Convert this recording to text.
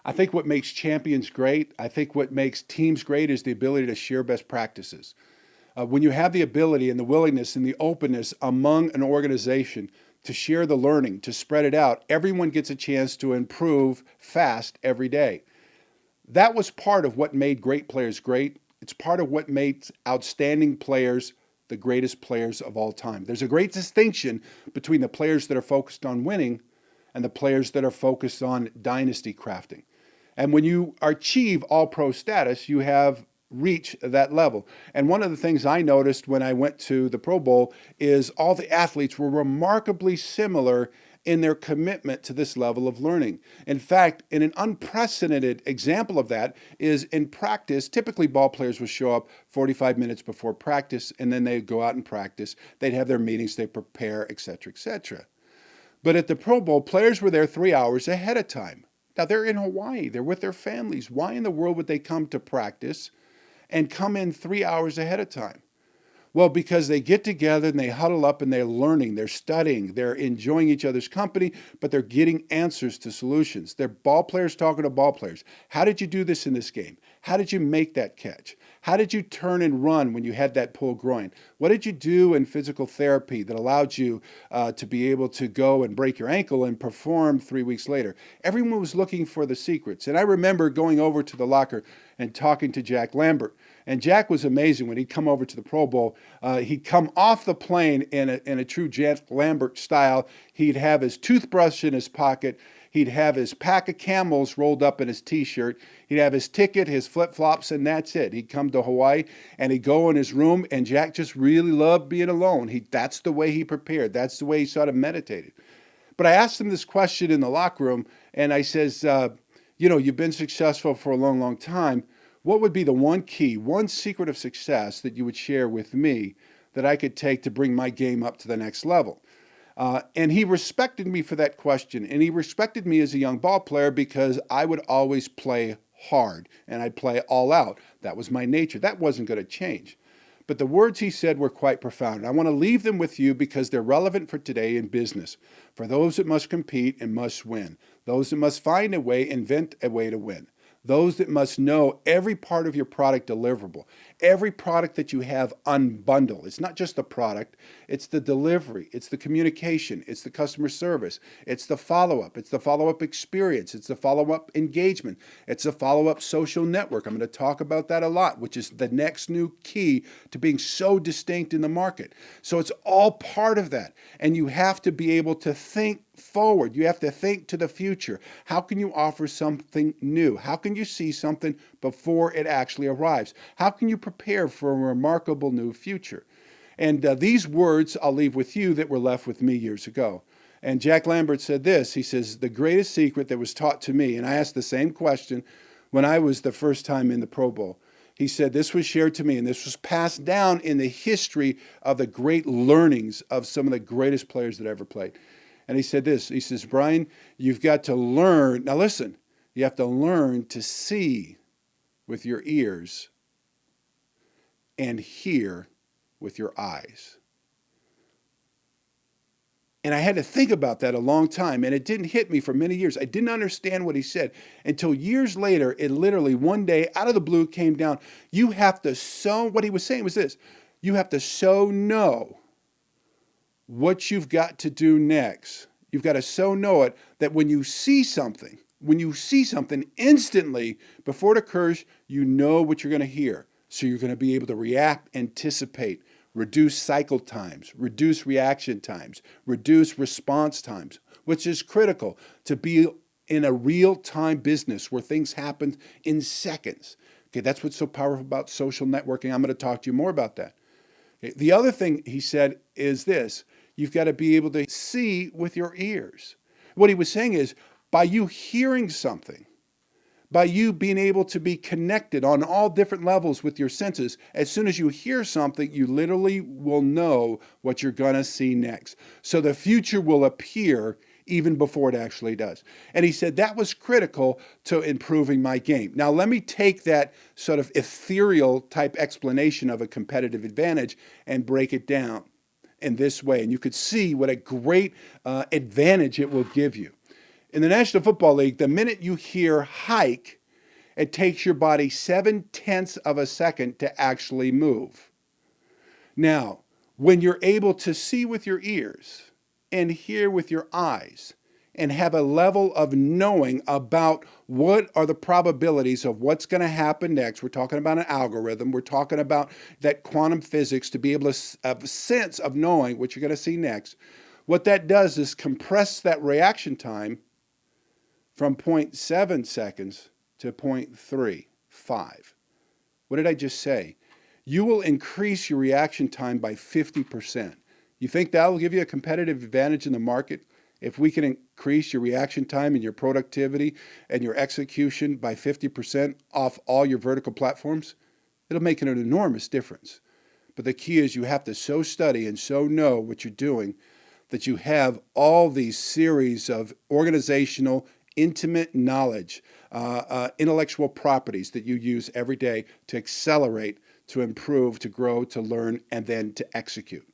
I think what makes champions great, I think what makes teams great is the ability to share best practices. When you have the ability and the willingness and the openness among an organization to share the learning, to spread it out, everyone gets a chance to improve fast every day. That was part of what made great players great. It's part of what makes outstanding players the greatest players of all time. There's a great distinction between the players that are focused on winning and the players that are focused on dynasty crafting. And when you achieve all pro status, you have reached that level. And one of the things I noticed when I went to the Pro Bowl is all the athletes were remarkably similar in their commitment to this level of learning. In fact, in an unprecedented example of that is in practice, typically ball players would show up 45 minutes before practice and then they'd go out and practice. They'd have their meetings, they prepare, et cetera, et cetera. But at the Pro Bowl, players were there 3 hours ahead of time. Now they're in Hawaii, they're with their families. Why in the world would they come to practice and come in 3 hours ahead of time? Well, because they get together and they huddle up and they're learning, they're studying, they're enjoying each other's company, but they're getting answers to solutions. They're ball players talking to ball players. How did you do this in this game? How did you make that catch? How did you turn and run when you had that pulled groin? What did you do in physical therapy that allowed you to be able to go and break your ankle and perform 3 weeks later? Everyone was looking for the secrets. And I remember going over to the locker and talking to Jack Lambert. And Jack was amazing when he'd come over to the Pro Bowl. He'd come off the plane in a true Jack Lambert style. He'd have his toothbrush in his pocket. He'd have his pack of Camels rolled up in his T-shirt. He'd have his ticket, his flip-flops, and that's it. He'd come to Hawaii, and he'd go in his room, and Jack just really loved being alone. That's the way he prepared. That's the way he sort of meditated. But I asked him this question in the locker room, and I says, you've been successful for a long, long time. What would be the one key, one secret of success that you would share with me that I could take to bring my game up to the next level? And he respected me for that question. And he respected me as a young ball player because I would always play hard and I'd play all out. That was my nature. That wasn't going to change. But the words he said were quite profound. I want to leave them with you because they're relevant for today in business. For those that must compete and must win. Those that must find a way, invent a way to win. Those that must know every part of your product deliverable, every product that you have unbundle. It's not just the product, it's the delivery, it's the communication, it's the customer service, it's the follow-up, it's the follow-up experience, it's the follow-up engagement, it's the follow-up social network. I'm going to talk about that a lot, which is the next new key to being so distinct in the market. So it's all part of that. And you have to be able to think forward. You have to think to the future. How can you offer something new? How can you see something before it actually arrives? How can you prepare for a remarkable new future? And these words I'll leave with you that were left with me years ago. And Jack Lambert said this. He says, the greatest secret that was taught to me, and I asked the same question when I was the first time in the Pro Bowl. He said, this was shared to me, and this was passed down in the history of the great learnings of some of the greatest players that ever played. And he said this, he says, Brian, you've got to learn, now listen, you have to learn to see with your ears and hear with your eyes. And I had to think about that a long time, and it didn't hit me for many years. I didn't understand what he said until years later, it literally one day out of the blue came down. You have to what he was saying was this, you have to know what you've got to do next. You've got to know it that when you see something instantly before it occurs, you know what you're going to hear. So you're going to be able to react, anticipate, reduce cycle times, reduce reaction times, reduce response times, which is critical to be in a real-time business where things happen in seconds. Okay, that's what's so powerful about social networking. I'm going to talk to you more about that. Okay, the other thing he said is this. You've got to be able to see with your ears. What he was saying is, by you hearing something, by you being able to be connected on all different levels with your senses, as soon as you hear something, you literally will know what you're going to see next. So the future will appear even before it actually does. And he said that was critical to improving my game. Now, let me take that sort of ethereal type explanation of a competitive advantage and break it down in this way. And you could see what a great advantage it will give you. In the National Football League, the minute you hear hike, it takes your body 0.7 of a second to actually move. Now, when you're able to see with your ears and hear with your eyes and have a level of knowing about what are the probabilities of what's going to happen next, we're talking about an algorithm, we're talking about that quantum physics to be able to have a sense of knowing what you're going to see next. What that does is compress that reaction time from 0.7 seconds to 0.35. What did I just say? You will increase your reaction time by 50%. You think that will give you a competitive advantage in the market? If we can increase your reaction time and your productivity and your execution by 50% off all your vertical platforms, it'll make an enormous difference. But the key is you have to so study and so know what you're doing that you have all these series of organizational, intimate knowledge, intellectual properties that you use every day to accelerate, to improve, to grow, to learn, and then to execute.